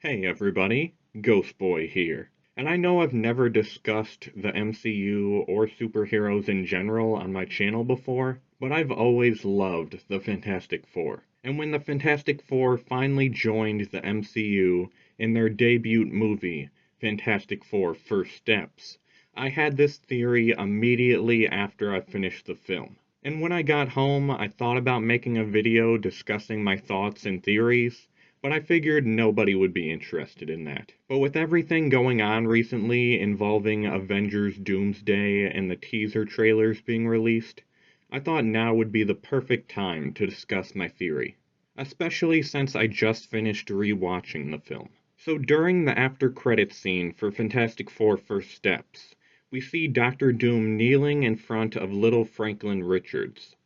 Hey everybody, Ghost Boy here. And I know I've never discussed the MCU or superheroes in general on my channel before, but I've always loved the Fantastic Four. And when the Fantastic Four finally joined the MCU in their debut movie, Fantastic Four First Steps, I had this theory immediately after I finished the film. And when I got home, I thought about making a video discussing my thoughts and theories, but I figured nobody would be interested in that. But with everything going on recently involving Avengers Doomsday and the teaser trailers being released, I thought now would be the perfect time to discuss my theory, especially since I just finished rewatching the film. So during the after credits scene for Fantastic Four First Steps, we see Doctor Doom kneeling in front of little Franklin Richards.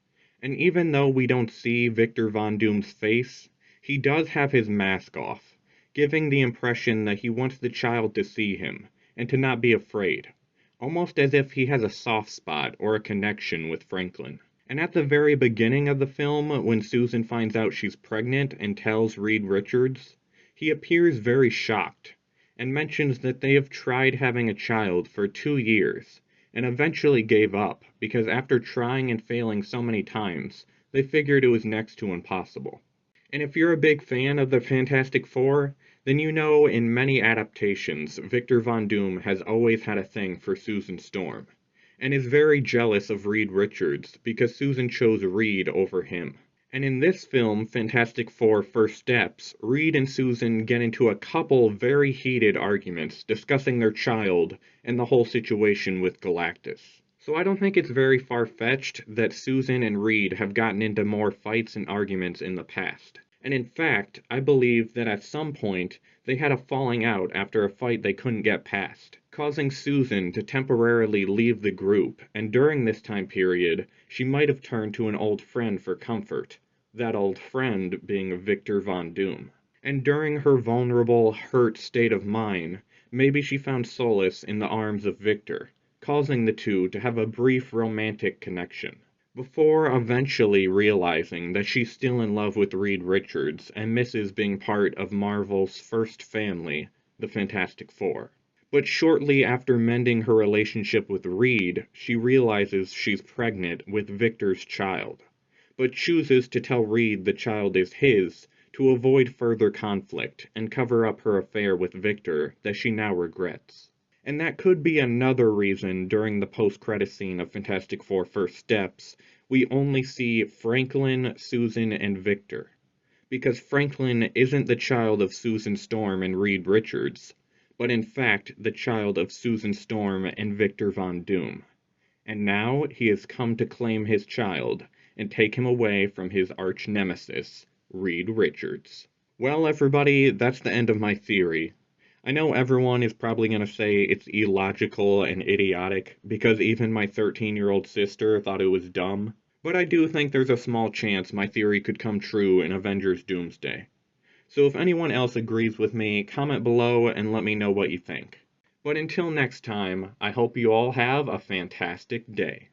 And even though we don't see Victor Von Doom's face, he does have his mask off, giving the impression that he wants the child to see him, and to not be afraid, almost as if he has a soft spot or a connection with Franklin. And at the very beginning of the film, when Susan finds out she's pregnant and tells Reed Richards, he appears very shocked, and mentions that they have tried having a child for 2 years, and eventually gave up, because after trying and failing so many times, they figured it was next to impossible. And if you're a big fan of the Fantastic Four, then you know in many adaptations, Victor Von Doom has always had a thing for Susan Storm, and is very jealous of Reed Richards because Susan chose Reed over him. And in this film, Fantastic Four First Steps, Reed and Susan get into a couple very heated arguments discussing their child and the whole situation with Galactus. So I don't think it's very far-fetched that Susan and Reed have gotten into more fights and arguments in the past. And in fact, I believe that at some point they had a falling out after a fight they couldn't get past, causing Susan to temporarily leave the group, and during this time period, she might have turned to an old friend for comfort, that old friend being Victor Von Doom. And during her vulnerable, hurt state of mind, maybe she found solace in the arms of Victor, causing the two to have a brief romantic connection, before eventually realizing that she's still in love with Reed Richards and misses being part of Marvel's first family, the Fantastic Four. But shortly after mending her relationship with Reed, she realizes she's pregnant with Victor's child, but chooses to tell Reed the child is his to avoid further conflict and cover up her affair with Victor that she now regrets. And that could be another reason during the post-credit scene of Fantastic Four First Steps, we only see Franklin, Susan, and Victor. Because Franklin isn't the child of Susan Storm and Reed Richards, but in fact the child of Susan Storm and Victor Von Doom. And now he has come to claim his child and take him away from his arch-nemesis, Reed Richards. Well, everybody, that's the end of my theory. I know everyone is probably going to say it's illogical and idiotic because even my 13-year-old sister thought it was dumb, but I do think there's a small chance my theory could come true in Avengers Doomsday. So if anyone else agrees with me, comment below and let me know what you think. But until next time, I hope you all have a fantastic day.